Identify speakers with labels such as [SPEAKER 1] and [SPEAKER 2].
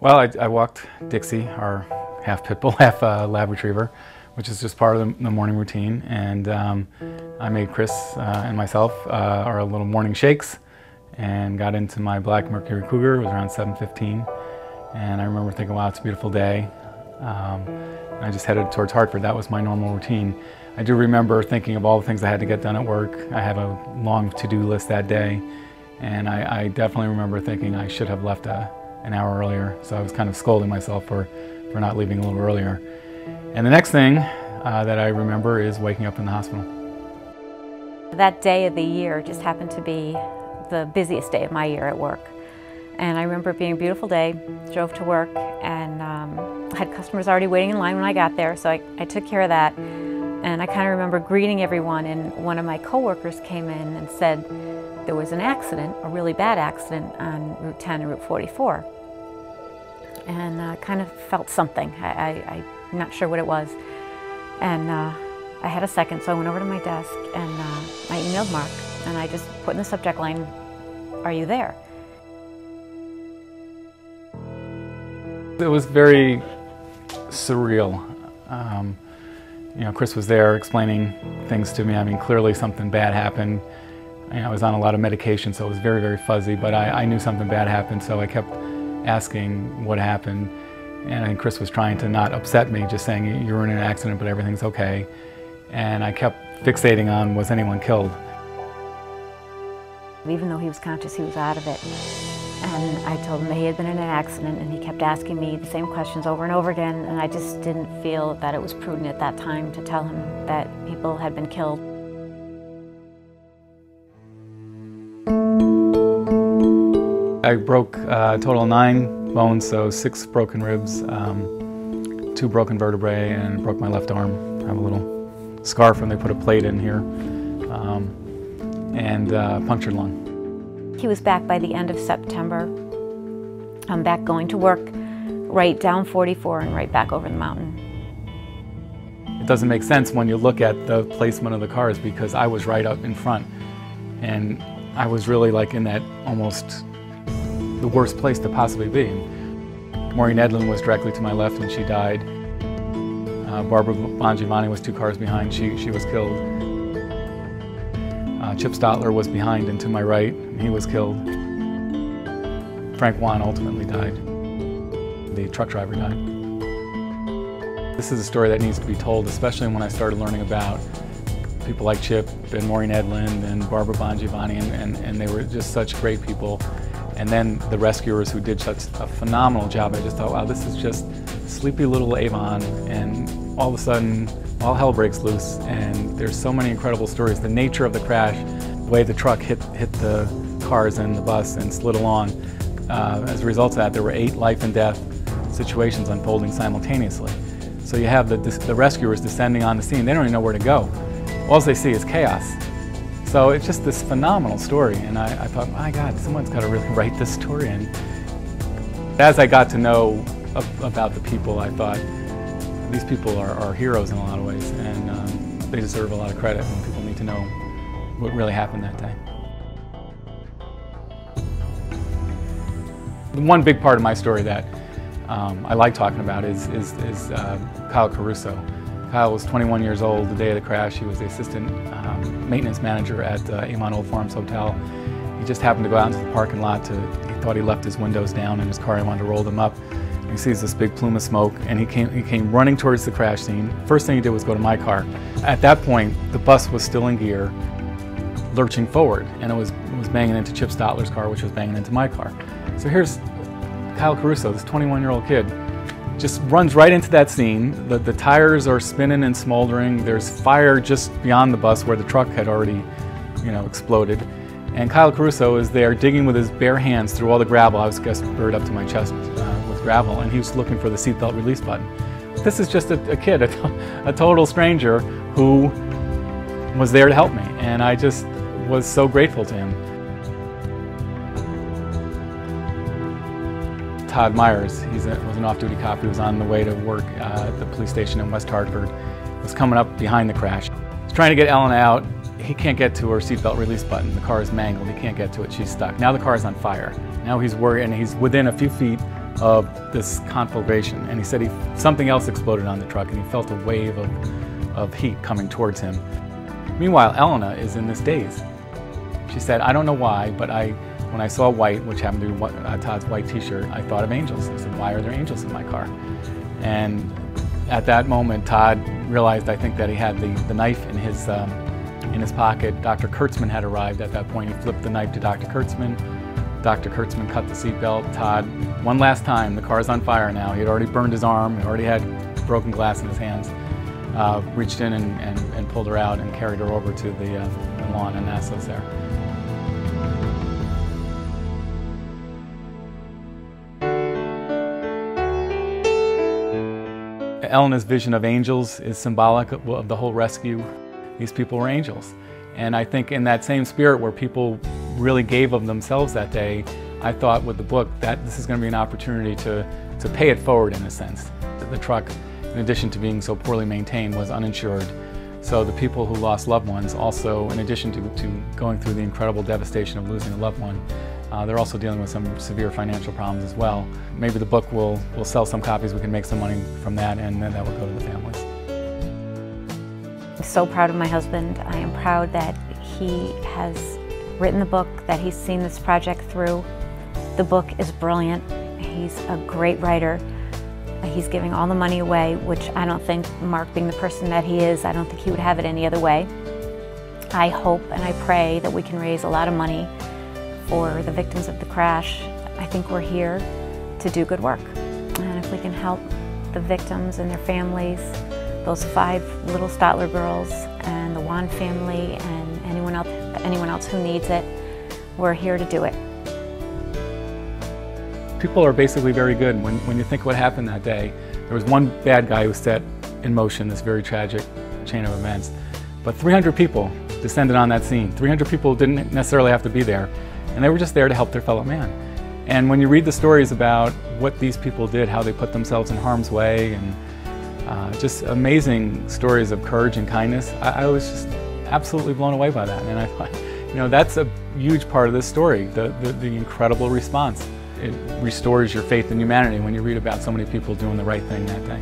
[SPEAKER 1] Well, I walked Dixie, our half pit bull, half lab retriever, which is just part of the morning routine. And I made Chris and myself our little morning shakes and got into my black Mercury Cougar. It was around 7:15. And I remember thinking, wow, it's a beautiful day. And I just headed towards Hartford. That was my normal routine. I do remember thinking of all the things I had to get done at work. I had a long to-do list that day. And I definitely remember thinking I should have left an hour earlier. So I was kind of scolding myself for not leaving a little earlier. And the next thing that I remember is waking up in the hospital.
[SPEAKER 2] That day of the year just happened to be the busiest day of my year at work. And I remember it being a beautiful day, drove to work, and had customers already waiting in line when I got there, so I took care of that. And I kind of remember greeting everyone, and one of my coworkers came in and said there was an accident, a really bad accident on Route 10 and Route 44. And I kind of felt something. I'm not sure what it was. And I had a second, so I went over to my desk and I emailed Mark, and I just put in the subject line, "Are you there?"
[SPEAKER 1] It was very surreal. You know, Chris was there explaining things to me. I mean, clearly something bad happened. You know, I was on a lot of medication, so it was very, very fuzzy, but I knew something bad happened, so I kept asking what happened. And I think Chris was trying to not upset me, just saying, "You were in an accident, but everything's okay." And I kept fixating on, was anyone killed?
[SPEAKER 2] Even though he was conscious, he was out of it. And I told him that he had been in an accident, and he kept asking me the same questions over and over again, and I just didn't feel that it was prudent at that time to tell him that people had been killed.
[SPEAKER 1] I broke a total of 9 bones, so 6 broken ribs, 2 broken vertebrae, and broke my left arm. I have a little scarf and they put a plate in here, and punctured lung.
[SPEAKER 2] He was back by the end of September. I'm back going to work right down 44 and right back over the mountain.
[SPEAKER 1] It doesn't make sense when you look at the placement of the cars, because I was right up in front, and I was really like in that almost the worst place to possibly be. Maureen Edlin was directly to my left when she died. Barbara Bongiovanni was 2 cars behind. She was killed. Chip Stotler was behind and to my right, and he was killed. Frank Wan ultimately died. The truck driver died. This is a story that needs to be told, especially when I started learning about people like Chip and Maureen Edlin and Barbara Bongiovanni, and they were just such great people. And then the rescuers who did such a phenomenal job. I just thought, wow, this is just sleepy little Avon, and all of a sudden, all hell breaks loose, and there's so many incredible stories. The nature of the crash, the way the truck hit the cars and the bus and slid along. As a result of that, there were 8 life and death situations unfolding simultaneously. So you have the rescuers descending on the scene. They don't even know where to go. All they see is chaos. So it's just this phenomenal story, and I thought, my God, someone's got to really write this story. And as I got to know about the people, I thought, these people are heroes in a lot of ways, and they deserve a lot of credit, and people need to know what really happened that day. One big part of my story that I like talking about is Kyle Caruso. Kyle was 21 years old the day of the crash. He was the assistant maintenance manager at Avon Old Farms Hotel. He just happened to go out into the parking lot. He thought he left his windows down in his car. He wanted to roll them up. He sees this big plume of smoke, and he came running towards the crash scene. First thing he did was go to my car. At that point, the bus was still in gear, lurching forward, and it was banging into Chip Stotler's car, which was banging into my car. So here's Kyle Caruso, this 21-year-old kid, just runs right into that scene. The tires are spinning and smoldering. There's fire just beyond the bus where the truck had already, exploded. And Kyle Caruso is there digging with his bare hands through all the gravel. I was just buried up to my chest with gravel, and he was looking for the seatbelt release button. This is just a kid, a total stranger who was there to help me, and I just was so grateful to him. Todd Myers, was an off-duty cop who was on the way to work at the police station in West Hartford, was coming up behind the crash. He's trying to get Ellen out. He can't get to her seatbelt release button. The car is mangled. He can't get to it. She's stuck. Now the car is on fire. Now he's worried, and he's within a few feet of this conflagration, and he said something else exploded on the truck, and he felt a wave of heat coming towards him. Meanwhile, Elena is in this daze. She said, I don't know why, but when I saw white, which happened to be Todd's white t-shirt, I thought of angels. I said, why are there angels in my car? And at that moment, Todd realized, I think, that he had the knife in his pocket. Dr. Kurtzman had arrived at that point. He flipped the knife to Dr. Kurtzman. Dr. Kurtzman cut the seatbelt. Todd, one last time, the car's on fire now. He had already burned his arm. He already had broken glass in his hands. Reached in and pulled her out and carried her over to the lawn in Nassau's there. Elena's vision of angels is symbolic of the whole rescue. These people were angels. And I think in that same spirit where people really gave of themselves that day, I thought with the book that this is going to be an opportunity to pay it forward in a sense. The truck, in addition to being so poorly maintained, was uninsured. So the people who lost loved ones also, in addition to going through the incredible devastation of losing a loved one, they're also dealing with some severe financial problems as well. Maybe the book will sell some copies, we can make some money from that, and then that will go to the families.
[SPEAKER 2] I'm so proud of my husband. I am proud that he has written the book, that he's seen this project through. The book is brilliant. He's a great writer. He's giving all the money away, which I don't think, Mark being the person that he is, I don't think he would have it any other way. I hope and I pray that we can raise a lot of money for the victims of the crash. I think we're here to do good work. And if we can help the victims and their families, those 5 little Stotler girls and the Wan family and anyone else who needs it, we're here to do it.
[SPEAKER 1] People are basically very good. When you think what happened that day, there was one bad guy who set in motion this very tragic chain of events. But 300 people descended on that scene. 300 people didn't necessarily have to be there, and they were just there to help their fellow man. And when you read the stories about what these people did, how they put themselves in harm's way, and just amazing stories of courage and kindness, I was just absolutely blown away by that. And I thought, you know, that's a huge part of this story, the incredible response. It restores your faith in humanity when you read about so many people doing the right thing that day.